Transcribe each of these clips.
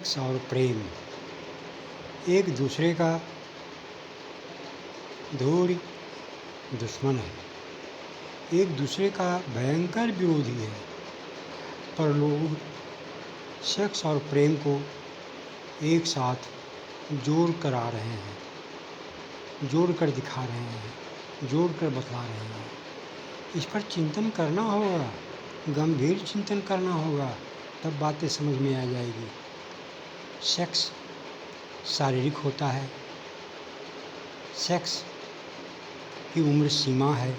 Sex और प्रेम एक दूसरे का धूरी दुश्मन है, एक दूसरे का भयंकर विरोधी है। पर लोग सेक्स और प्रेम को एक साथ जोड़ कर आ रहे हैं, जोड़ कर दिखा रहे हैं, जोड़ कर बतला रहे हैं। इस पर चिंतन करना होगा, गंभीर चिंतन करना होगा, तब बातें समझ में आ जाएगी। सेक्स शारीरिक होता है, सेक्स की उम्र सीमा है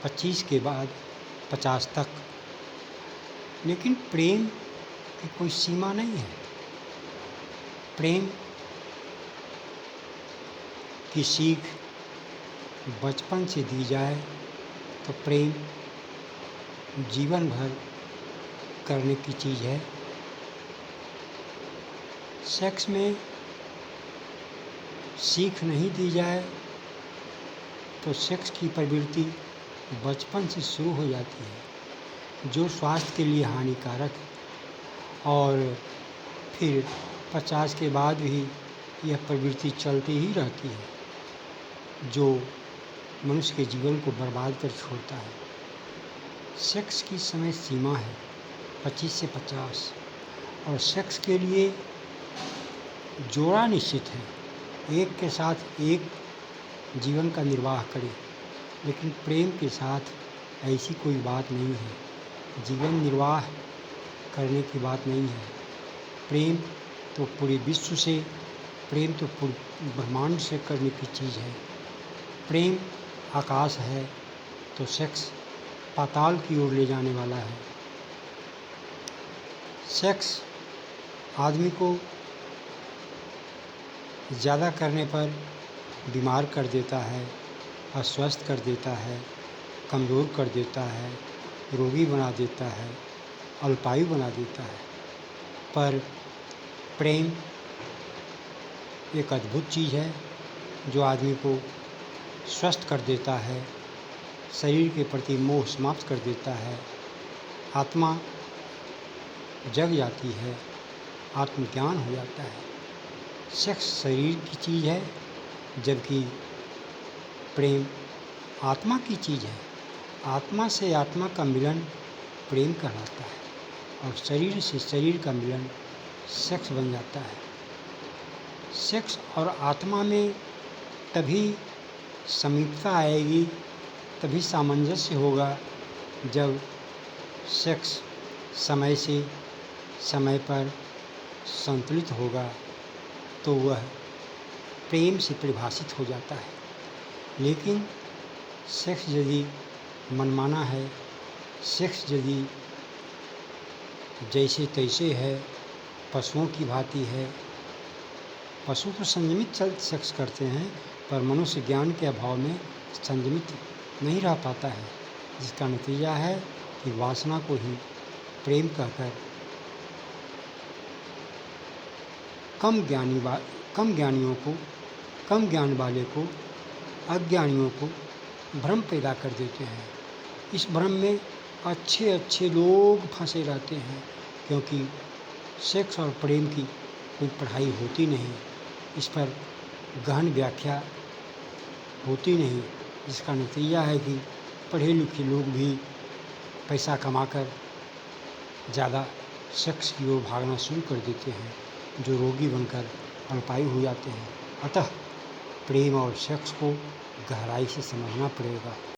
25 के बाद 50 तक, लेकिन प्रेम की कोई सीमा नहीं है। प्रेम की सीख बचपन से दी जाए तो प्रेम जीवन भर करने की चीज़ है। सेक्स में सीख नहीं दी जाए तो सेक्स की प्रवृत्ति बचपन से शुरू हो जाती है, जो स्वास्थ्य के लिए हानिकारक है। और फिर 50 के बाद भी यह प्रवृत्ति चलती ही रहती है, जो मनुष्य के जीवन को बर्बाद कर छोड़ता है। सेक्स की समय सीमा है 25 से 50 और सेक्स के लिए जोड़ा निश्चित है, एक के साथ एक जीवन का निर्वाह करे। लेकिन प्रेम के साथ ऐसी कोई बात नहीं है, जीवन निर्वाह करने की बात नहीं है। प्रेम तो पूरे विश्व से, प्रेम तो पूरे ब्रह्मांड से करने की चीज़ है। प्रेम आकाश है तो सेक्स पाताल की ओर ले जाने वाला है। सेक्स आदमी को ज़्यादा करने पर बीमार कर देता है, अस्वस्थ कर देता है, कमज़ोर कर देता है, रोगी बना देता है, अल्पायु बना देता है। पर प्रेम एक अद्भुत चीज़ है जो आदमी को स्वस्थ कर देता है, शरीर के प्रति मोह समाप्त कर देता है, आत्मा जग जाती है, आत्मज्ञान हो जाता है। सेक्स शरीर की चीज़ है, जबकि प्रेम आत्मा की चीज़ है। आत्मा से आत्मा का मिलन प्रेम कहलाता है और शरीर से शरीर का मिलन सेक्स बन जाता है। सेक्स और आत्मा में तभी समीपता आएगी, तभी सामंजस्य होगा, जब सेक्स समय से समय पर संतुलित होगा, तो वह प्रेम से परिभाषित हो जाता है। लेकिन सेक्स यदि मनमाना है, सेक्स यदि जैसे तैसे है, पशुओं की भांति है, पशु तो संयमित सेक्स करते हैं, पर मनुष्य ज्ञान के अभाव में संयमित नहीं रह पाता है, जिसका नतीजा है कि वासना को ही प्रेम कहकर कम ज्ञान वाले को, अज्ञानियों को भ्रम पैदा कर देते हैं। इस भ्रम में अच्छे अच्छे लोग फंसे रहते हैं, क्योंकि सेक्स और प्रेम की कोई पढ़ाई होती नहीं, इस पर गहन व्याख्या होती नहीं, जिसका नतीजा है कि पढ़े लिखे लोग भी पैसा कमाकर ज़्यादा सेक्स की ओर भागना शुरू कर देते हैं, जो रोगी बनकर अल्पायु हो जाते हैं। अतः प्रेम और सेक्स को गहराई से समझना पड़ेगा।